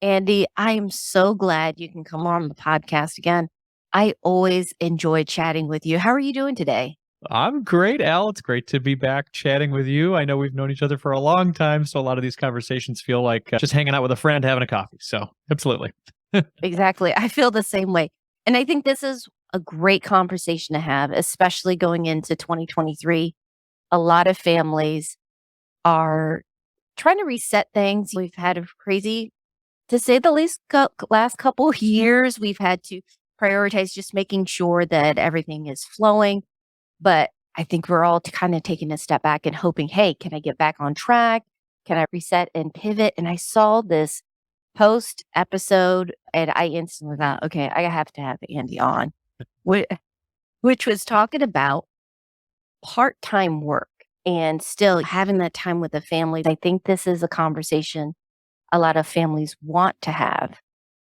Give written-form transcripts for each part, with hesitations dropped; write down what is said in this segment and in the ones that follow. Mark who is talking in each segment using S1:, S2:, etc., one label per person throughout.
S1: Andy, I am so glad you can come on the podcast again. I always enjoy chatting with you. How are you doing today?
S2: I'm great, Al. It's great to be back chatting with you. I know we've known each other for a long time, so a lot of these conversations feel like just hanging out with a friend having a coffee. So, absolutely.
S1: Exactly. I feel the same way. And I think this is a great conversation to have, especially going into 2023. A lot of families are trying to reset things. We've had a crazy, to say the least, last couple of years. We've had to prioritize just making sure that everything is flowing. But I think we're all kind of taking a step back and hoping, hey, can I get back on track? Can I reset and pivot? And I saw this post episode and I instantly thought, okay, I have to have Andy on, which, which was talking about part time work and still having that time with the family. I think this is a conversation a lot of families want to have,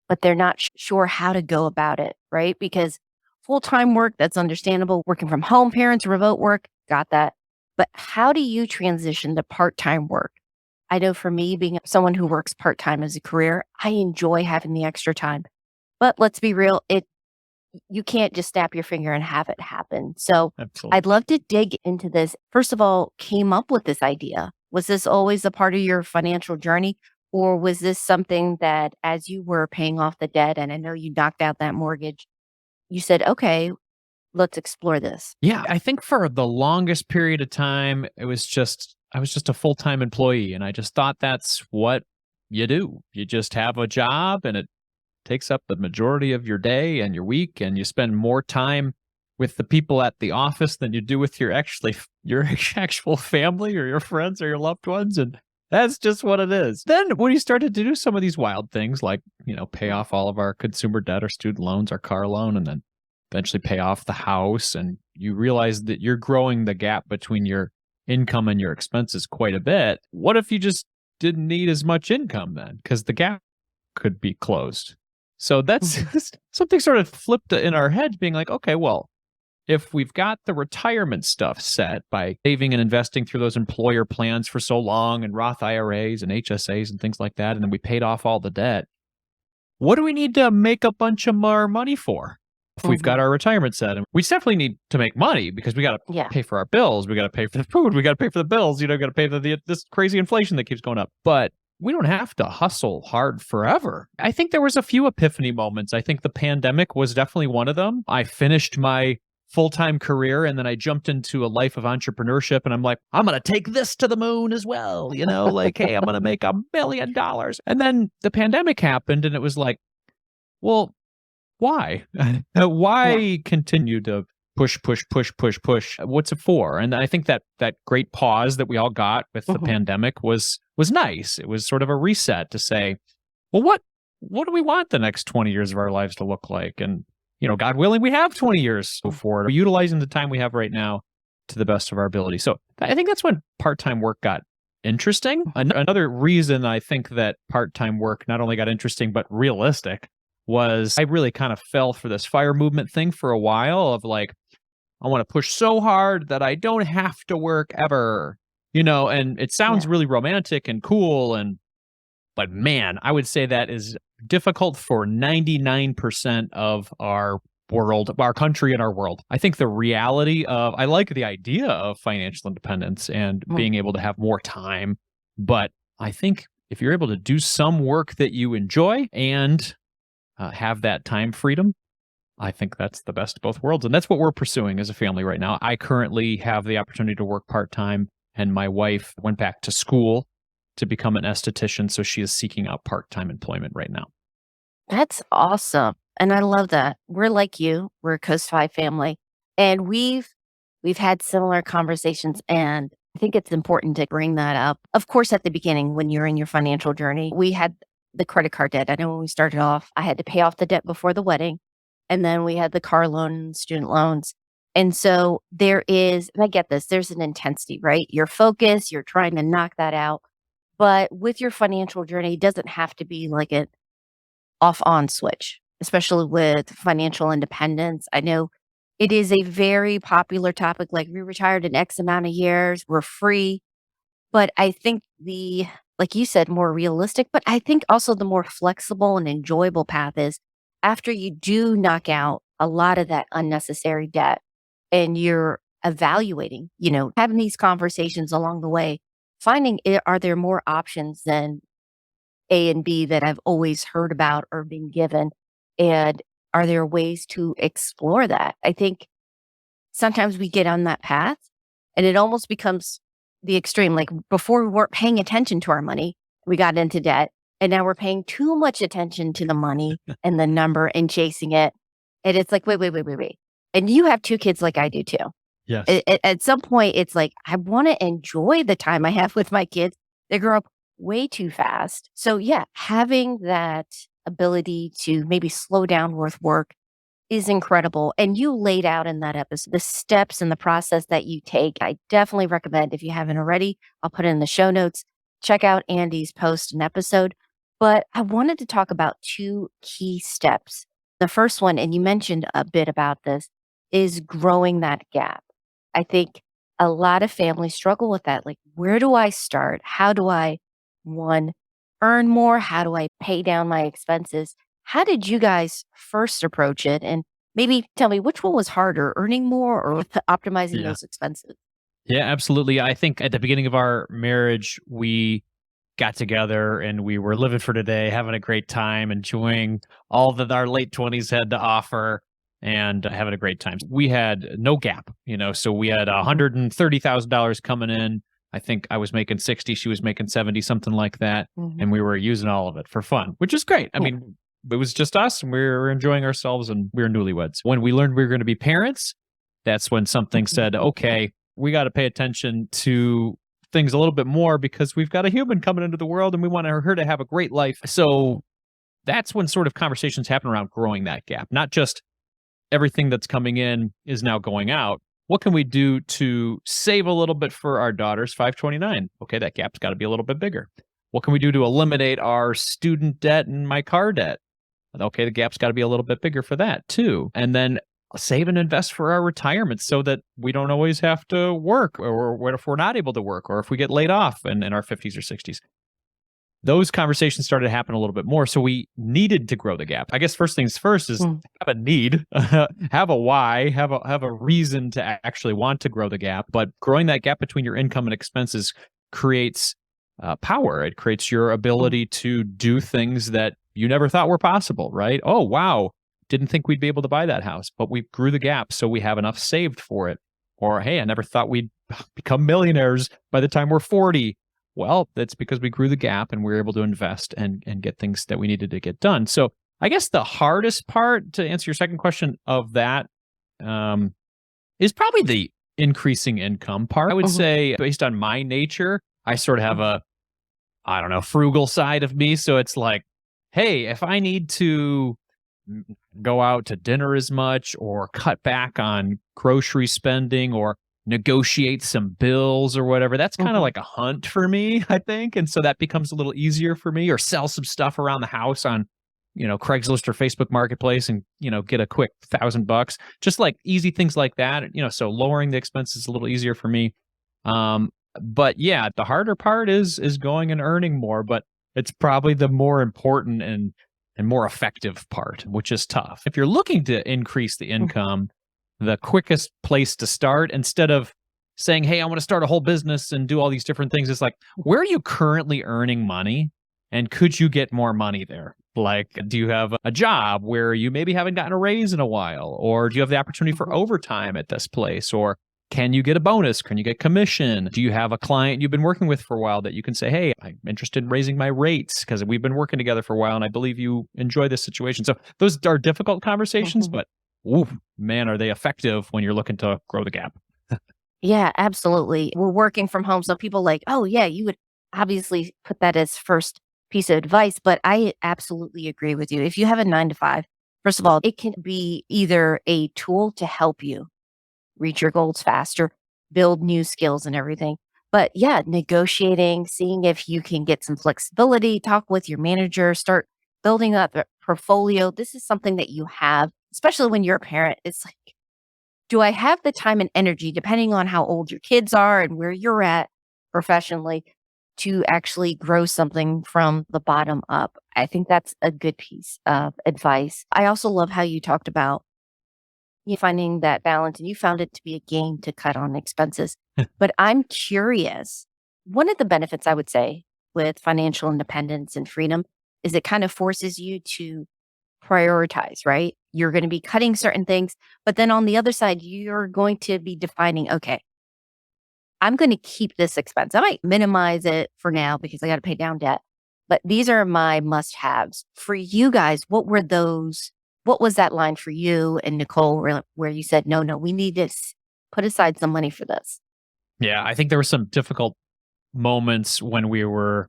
S1: but they're not sure how to go about it, right? Because full time work, that's understandable. Working from home, parents, remote work, got that. But how do you transition to part time work? I know for me, being someone who works part time as a career, I enjoy having the extra time. But let's be real, you can't just snap your finger and have it happen. So
S2: Absolutely.
S1: I'd love to dig into this. First of all, came up with this idea. Was this always a part of your financial journey? Or was this something that as you were paying off the debt, and I know you knocked out that mortgage, you said, okay, let's explore this?
S2: Yeah, I think for the longest period of time, I was just a full time employee. And I just thought that's what you do. You just have a job and it takes up the majority of your day and your week. And you spend more time with the people at the office than you do with your actual family or your friends or your loved ones. And that's just what it is. Then when you started to do some of these wild things like, pay off all of our consumer debt, our student loans, our car loan, and then eventually pay off the house, and you realize that you're growing the gap between your income and your expenses quite a bit. What if you just didn't need as much income then? Because the gap could be closed. So that's
S1: Mhm.
S2: something sort of flipped in our heads, being like, okay, well, if we've got the retirement stuff set by saving and investing through those employer plans for so long and Roth IRAs and HSAs and things like that, and then we paid off all the debt, what do we need to make a bunch of more money for? If we've got
S1: Mhm.
S2: our retirement set, and we definitely need to make money because we got to
S1: Yeah.
S2: pay for our bills, we got to pay for the food, we got to pay for the bills, got to pay for this crazy inflation that keeps going up. But we don't have to hustle hard forever. I think there was a few epiphany moments. I think the pandemic was definitely one of them. I finished my full-time career and then I jumped into a life of entrepreneurship, and I'm like, I'm going to take this to the moon as well, like, hey, I'm going to make $1 million. And then the pandemic happened and it was like, well, why?
S1: Yeah.
S2: Why continue to push, push, push, push, push? What's it for? And I think that great pause that we all got with the
S1: Mhm.
S2: pandemic was nice. It was sort of a reset to say, well, what do we want the next 20 years of our lives to look like? And God willing, we have 20 years to go forward. We're utilizing the time we have right now to the best of our ability. So I think that's when part-time work got interesting. Another reason I think that part-time work not only got interesting but realistic was I really kind of fell for this fire movement thing for a while of like, I want to push so hard that I don't have to work ever, and it sounds
S1: Yeah.
S2: really romantic and cool. But man, I would say that is difficult for 99% of our world, our country and our world. I think the reality of, I like the idea of financial independence and
S1: Mm.
S2: being able to have more time. But I think if you're able to do some work that you enjoy and have that time freedom, I think that's the best of both worlds. And that's what we're pursuing as a family right now. I currently have the opportunity to work part time, and my wife went back to school to become an esthetician. So she is seeking out part time employment right now.
S1: That's awesome. And I love that. We're like you. We're a Coast 5 family. And we've had similar conversations, and I think it's important to bring that up. Of course, at the beginning when you're in your financial journey, we had the credit card debt. I know when we started off, I had to pay off the debt before the wedding, and then we had the car loan and student loans. And so there is, and I get this, there's an intensity, right? You're focused, you're trying to knock that out. But with your financial journey, it doesn't have to be like an off on switch, especially with financial independence. I know it is a very popular topic. Like, we retired in X amount of years, we're free. But I think the like you said, more realistic. But I think also the more flexible and enjoyable path is after you do knock out a lot of that unnecessary debt and you're evaluating, having these conversations along the way, finding are there more options than A and B that I've always heard about or been given? And are there ways to explore that? I think sometimes we get on that path and it almost becomes the extreme. Like before, we weren't paying attention to our money, we got into debt. And now we're paying too much attention to the money and the number and chasing it. And it's like, wait, wait, wait, wait, wait. And you have two kids like I do too.
S2: Yes.
S1: At some point, it's like, I want to enjoy the time I have with my kids. They grow up way too fast. So, yeah, having that ability to maybe slow down with work is incredible. And you laid out in that episode the steps and the process that you take. I definitely recommend, if you haven't already, I'll put it in the show notes. Check out Andy's post and episode. But I wanted to talk about two key steps. The first one, and you mentioned a bit about this, is growing that gap. I think a lot of families struggle with that. Like, where do I start? How do I, one, earn more? How do I pay down my expenses? How did you guys first approach it? And maybe tell me which one was harder, earning more or optimizing
S2: Yeah.
S1: those expenses?
S2: Yeah, absolutely. I think at the beginning of our marriage, we got together and we were living for today, having a great time, enjoying all that our late 20s had to offer and having a great time. We had no gap, so we had
S1: Mhm.
S2: $130,000 coming in. I think I was making 60, she was making 70, something like that.
S1: Mhm.
S2: And we were using all of it for fun, which is great. I
S1: Yeah.
S2: mean, it was just us and we were enjoying ourselves and we were newlyweds. When we learned we were going to be parents, that's when something said, okay, we got to pay attention to things a little bit more because we've got a human coming into the world and we want her to have a great life. So that's when sort of conversations happen around growing that gap, not just everything that's coming in is now going out. What can we do to save a little bit for our daughter's 529? Okay, that gap's got to be a little bit bigger. What can we do to eliminate our student debt and my car debt? Okay, the gap's got to be a little bit bigger for that too. And then save and invest for our retirement so that we don't always have to work or what if we're not able to work or if we get laid off in our 50s or 60s. Those conversations started to happen a little bit more. So we needed to grow the gap. I guess first things first is
S1: Mm.
S2: have a need, have a why, have a reason to actually want to grow the gap. But growing that gap between your income and expenses creates power. It creates your
S1: Mm.
S2: ability to do things that you never thought were possible, right? Oh, wow. Didn't think we'd be able to buy that house, but we grew the gap so we have enough saved for it. Or, hey, I never thought we'd become millionaires by the time we're 40. Well, that's because we grew the gap and we were able to invest and get things that we needed to get done. So I guess the hardest part to answer your second question of that um, is probably the increasing income part. I would
S1: Mhm.
S2: say, based on my nature, I sort of have
S1: Mhm.
S2: a, I don't know, frugal side of me. So it's like, hey, if I need to mm, go out to dinner as much or cut back on grocery spending or negotiate some bills or whatever, that's kind of
S1: Mhm.
S2: like a hunt for me, I think. And so that becomes a little easier for me or sell some stuff around the house on, Craigslist or Facebook Marketplace and, get a quick $1,000, just like easy things like that. So lowering the expenses is a little easier for me. But yeah, the harder part is going and earning more, but it's probably the more important and more effective part, which is tough. If you're looking to increase the
S1: Mm.
S2: income, the quickest place to start, instead of saying, hey, I want to start a whole business and do all these different things, is like, where are you currently earning money? And could you get more money there? Like, do you have a job where you maybe haven't gotten a raise in a while? Or do you have the opportunity for
S1: Mhm.
S2: overtime at this place? Or can you get a bonus? Can you get commission? Do you have a client you've been working with for a while that you can say, hey, I'm interested in raising my rates because we've been working together for a while and I believe you enjoy this situation? So those are difficult conversations,
S1: Mhm.
S2: but ooh, man, are they effective when you're looking to grow the gap?
S1: Yeah, absolutely. We're working from home. So people like, oh, yeah, you would obviously put that as first piece of advice. But I absolutely agree with you. If you have a 9 to 5, first of all, it can be either a tool to help you reach your goals faster, build new skills and everything. But yeah, negotiating, seeing if you can get some flexibility, talk with your manager, start building up a portfolio. This is something that you have, especially when you're a parent. It's like, do I have the time and energy, depending on how old your kids are and where you're at professionally, to actually grow something from the bottom up. I think that's a good piece of advice. I also love how you talked about you finding that balance and you found it to be a game to cut on expenses. But I'm curious, one of the benefits I would say with financial independence and freedom is it kind of forces you to prioritize, right? You're going to be cutting certain things, but then on the other side, you're going to be defining, okay, I'm going to keep this expense. I might minimize it for now because I got to pay down debt, but these are my must haves. For you guys, what were those? What was that line for you and Nicole where you said, no, we need to put aside some money for this?
S2: Yeah, I think there were some difficult moments when we were,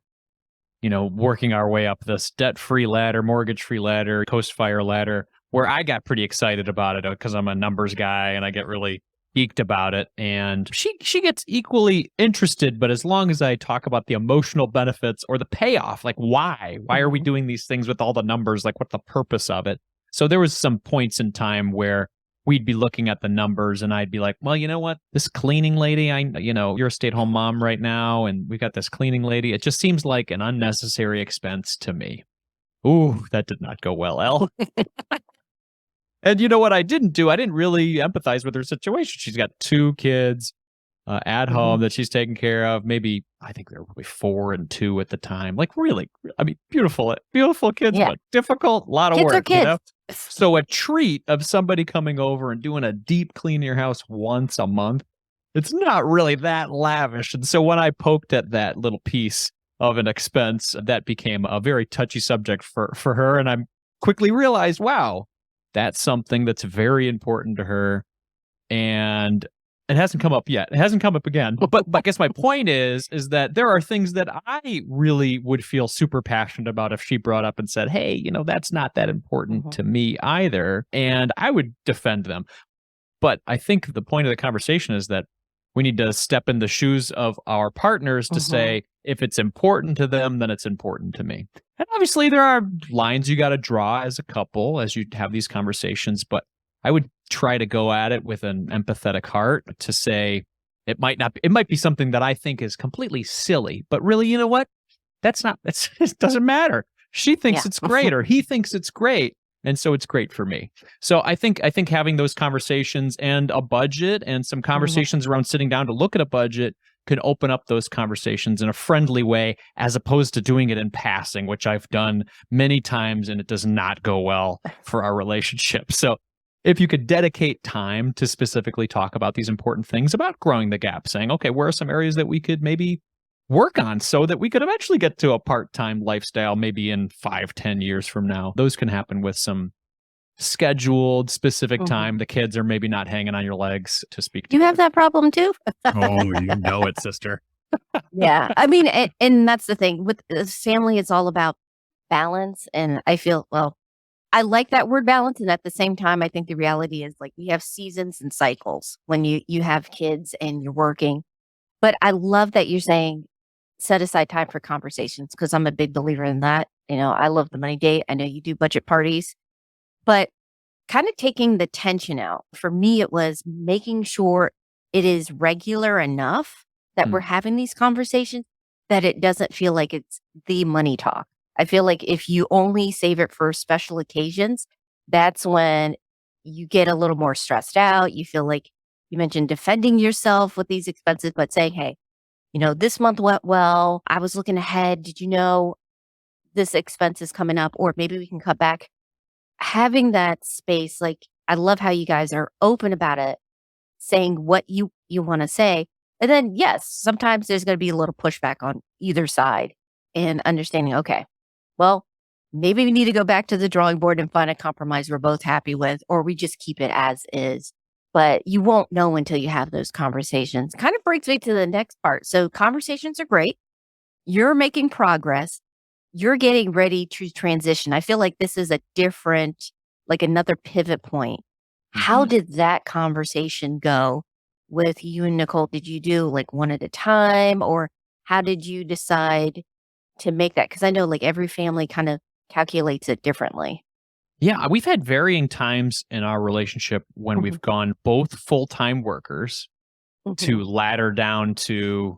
S2: working our way up this debt-free ladder, mortgage-free ladder, Coast-Fire ladder, where I got pretty excited about it because I'm a numbers guy and I get really geeked about it. And she gets equally interested, but as long as I talk about the emotional benefits or the payoff, like why are we
S1: Mhm.
S2: doing these things with all the numbers? Like what's the purpose of it? So there was some points in time where we'd be looking at the numbers and I'd be like, well, you know what? This cleaning lady, you're a stay-at-home mom right now and we got this cleaning lady. It just seems like an unnecessary expense to me. Ooh, that did not go well, Elle. And you know what I didn't do? I didn't really empathize with her situation. She's got two kids at home
S1: Mhm.
S2: that she's taking care of. Maybe I think they were probably 4 and 2 at the time. Like really, I mean, beautiful kids,
S1: Yeah.
S2: but difficult, a lot of
S1: Kids are
S2: work,
S1: kids.
S2: So a treat of somebody coming over and doing a deep clean of your house once a month, it's not really that lavish. And so when I poked at that little piece of an expense, that became a very touchy subject for her. And I quickly realized, wow, that's something that's very important to her. And it hasn't come up yet. It hasn't come up again. But I guess my point is that there are things that I really would feel super passionate about if she brought up and said, "Hey, that's not that important
S1: Mhm.
S2: to me either." And I would defend them. But I think the point of the conversation is that we need to step in the shoes of our partners to
S1: Mhm.
S2: say, if it's important to them, then it's important to me. And obviously, there are lines you got to draw as a couple as you have these conversations. But I would try to go at it with an empathetic heart to say, it might be something that I think is completely silly, but really, you know what? It doesn't matter. She thinks
S1: Yeah.
S2: it's great or he thinks it's great. And so it's great for me. So I think having those conversations and a budget and some
S1: Mhm.
S2: conversations around sitting down to look at a budget can open up those conversations in a friendly way as opposed to doing it in passing, which I've done many times and it does not go well for our relationship. So if you could dedicate time to specifically talk about these important things about growing the gap, saying, okay, where are some areas that we could maybe work on so that we could eventually get to a part-time lifestyle maybe in 5-10 years from now. Those can happen with some scheduled specific
S1: Mhm.
S2: time. The kids are maybe not hanging on your legs to speak
S1: You have
S2: together.
S1: that problem too?
S2: Oh, you know it, sister.
S1: Yeah. I mean, and that's the thing with family, it's all about balance. And I feel, well, I like that word balance. And at the same time, I think the reality is like we have seasons and cycles when you have kids and you're working. But I love that you're saying set aside time for conversations because I'm a big believer in that. I love the money date. I know you do budget parties, but kind of taking the tension out. For me, it was making sure it is regular enough that we're
S2: Mm,
S1: having these conversations that it doesn't feel like it's the money talk. I feel like if you only save it for special occasions, that's when you get a little more stressed out. You feel like you mentioned defending yourself with these expenses, but saying, hey, this month went well. I was looking ahead. Did you know this expense is coming up? Or maybe we can cut back. Having that space, like, I love how you guys are open about it, saying what you want to say. And then, yes, sometimes there's going to be a little pushback on either side and understanding, okay, well, maybe we need to go back to the drawing board and find a compromise we're both happy with, or we just keep it as is. But you won't know until you have those conversations. Kind of brings me to the next part. So, conversations are great. You're making progress. You're getting ready to transition. I feel like this is a different, like another pivot point. How
S2: mhm.
S1: did that conversation go with you and Nicole? Did you do like one at a time, or how did you decide to make that? Because I know like every family kind of calculates it differently.
S2: Yeah, we've had varying times in our relationship when
S1: Mhm.
S2: we've gone both full-time workers
S1: Mhm.
S2: to ladder down to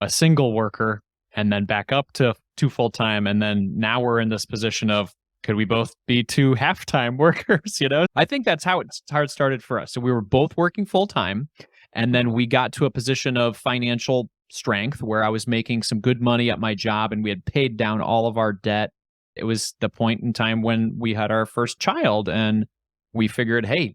S2: a single worker and then back up to 2 full-time. And then now we're in this position of, could we both be 2 half-time workers? I think that's how it started for us. So we were both working full-time, and then we got to a position of financial strength where I was making some good money at my job and we had paid down all of our debt. It was the point in time when we had our first child, and we figured, hey,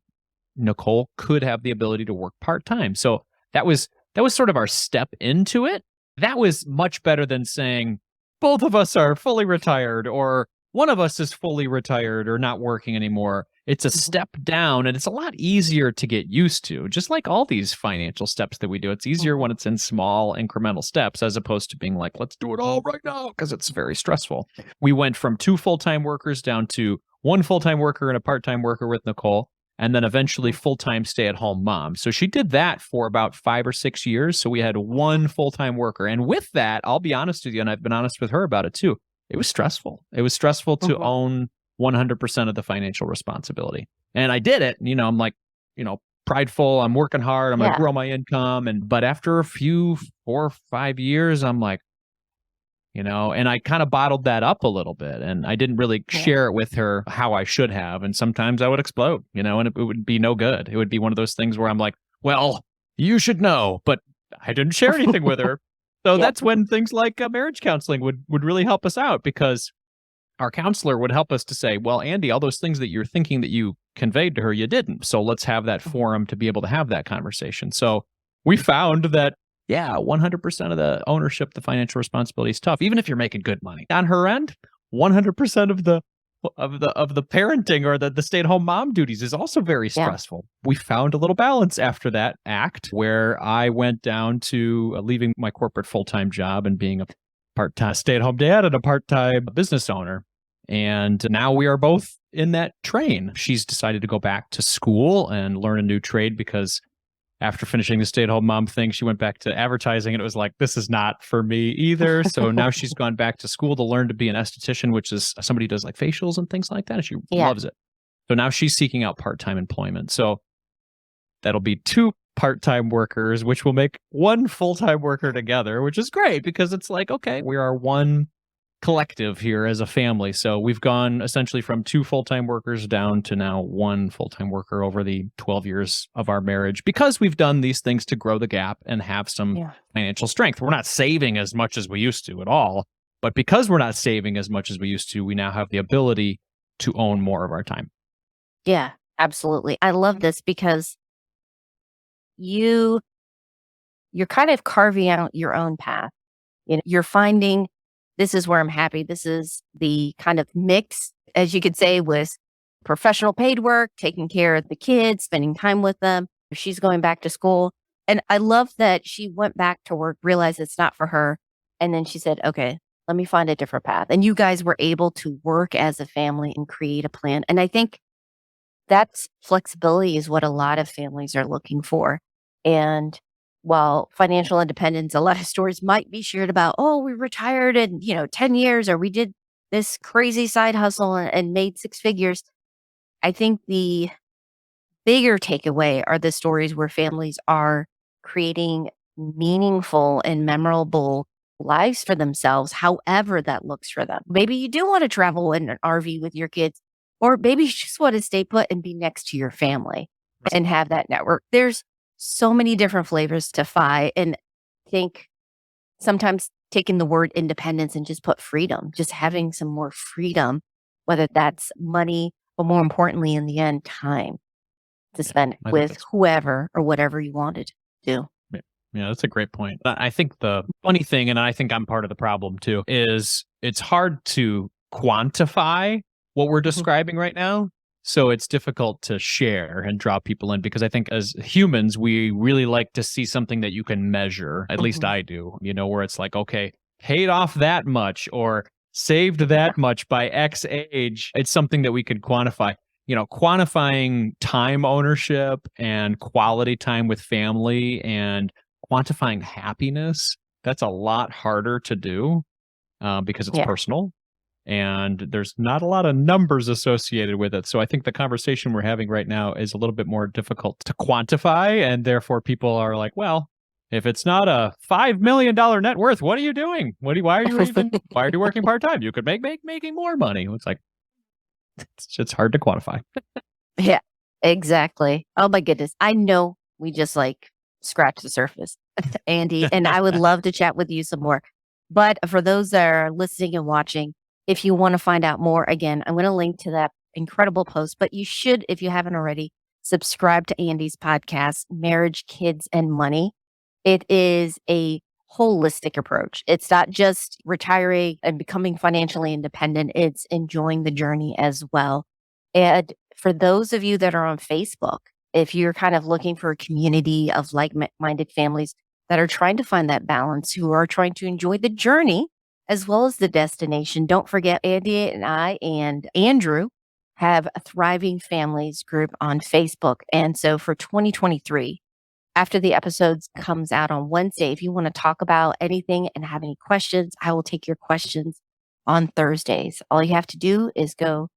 S2: Nicole could have the ability to work part-time. So that was sort of our step into it. That was much better than saying both of us are fully retired or one of us is fully retired or not working anymore. It's a step down, and it's a lot easier to get used to. Just like all these financial steps that we do, it's easier when it's in small incremental steps as opposed to being like, let's do it all right now, because it's very stressful. We went from 2 full-time workers down to 1 full-time worker and a part-time worker with Nicole, and then eventually full-time stay-at-home mom. So she did that for about 5 or 6 years. So we had 1 full-time worker. And with that, I'll be honest with you, and I've been honest with her about it too, it was stressful. It was stressful to own 100% of the financial responsibility. And I did it. I'm like, prideful. I'm working hard. I'm going to grow my income. But after a few 4 or 5 years, I'm like, and I kind of bottled that up a little bit, and I didn't really share it with her how I should have. And sometimes I would explode, and it would be no good. It would be one of those things where I'm like, well, you should know, but I didn't share anything with her. So that's when things like marriage counseling would really help us out, because our counselor would help us to say, well, Andy, all those things that you're thinking that you conveyed to her, you didn't. So let's have that forum to be able to have that conversation. So we found that, 100% of the ownership, the financial responsibility is tough, even if you're making good money. On her end, 100% of the parenting or the stay-at-home mom duties is also very stressful. We found a little balance after that act where I went down to leaving my corporate full-time job and being a part-time stay-at-home dad and a part-time business owner. And now we are both in that train. She's decided to go back to school and learn a new trade, because after finishing the stay-at-home mom thing, she went back to advertising, and it was like, this is not for me either. So now she's gone back to school to learn to be an esthetician, which is somebody who does like facials and things like that. And she loves it. So now she's seeking out part-time employment. So that'll be 2 part-time workers, which will make 1 full-time worker together, which is great, because it's like, okay, we are one collective here as a family. So we've gone essentially from 2 full-time workers down to now 1 full-time worker over the 12 years of our marriage, because we've done these things to grow the gap and have some financial strength. We're not saving as much as we used to at all, but because we're not saving as much as we used to, we now have the ability to own more of our time.
S1: Yeah, absolutely. I love this because you're kind of carving out your own path. You're finding, this is where I'm happy. This is the kind of mix, as you could say, with professional paid work, taking care of the kids, spending time with them. She's going back to school. And I love that she went back to work, realized it's not for her. And then she said, okay, let me find a different path. And you guys were able to work as a family and create a plan. And I think that's flexibility is what a lot of families are looking for. And while financial independence, a lot of stories might be shared about, oh, we retired in, 10 years, or we did this crazy side hustle and made 6 figures. I think the bigger takeaway are the stories where families are creating meaningful and memorable lives for themselves, however that looks for them. Maybe you do want to travel in an RV with your kids, or maybe you just want to stay put and be next to your family and have that network. There's so many different flavors to FI. And I think sometimes taking the word independence and just put freedom, just having some more freedom, whether that's money, but more importantly, in the end, time to spend with whoever or whatever you wanted to do.
S2: Yeah, that's a great point. I think the funny thing, and I think I'm part of the problem too, is it's hard to quantify what we're describing right now. So it's difficult to share and draw people in, because I think as humans, we really like to see something that you can measure. At least I do, where it's like, okay, paid off that much or saved that much by X age. It's something that we can quantify. Quantifying time ownership and quality time with family and quantifying happiness, that's a lot harder to do because it's personal. And there's not a lot of numbers associated with it. So I think the conversation we're having right now is a little bit more difficult to quantify. And therefore people are like, well, If it's not a $5 million net worth, what are you doing? Why are you working part-time? You could making more money. It's like, it's just hard to quantify.
S1: Yeah, exactly. Oh my goodness. I know we just like scratched the surface, Andy, and I would love to chat with you some more. But for those that are listening and watching, if you want to find out more, again, I'm going to link to that incredible post, but you should, if you haven't already, subscribe to Andy's podcast, Marriage, Kids, and Money. It is a holistic approach. It's not just retiring and becoming financially independent, it's enjoying the journey as well. And for those of you that are on Facebook, if you're kind of looking for a community of like minded families that are trying to find that balance, who are trying to enjoy the journey as well as the destination, don't forget Andy and I and Andrew have a Thriving Families group on Facebook. And so for 2023, after the episodes comes out on Wednesday, if you want to talk about anything and have any questions, I will take your questions on Thursdays. All you have to do is go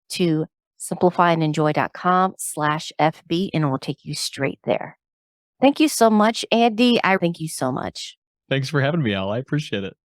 S1: to simplifyandenjoy.com/FB and it will take you straight there. Thank you so much, Andy. I thank you so much.
S2: Thanks for having me, Al. I appreciate it.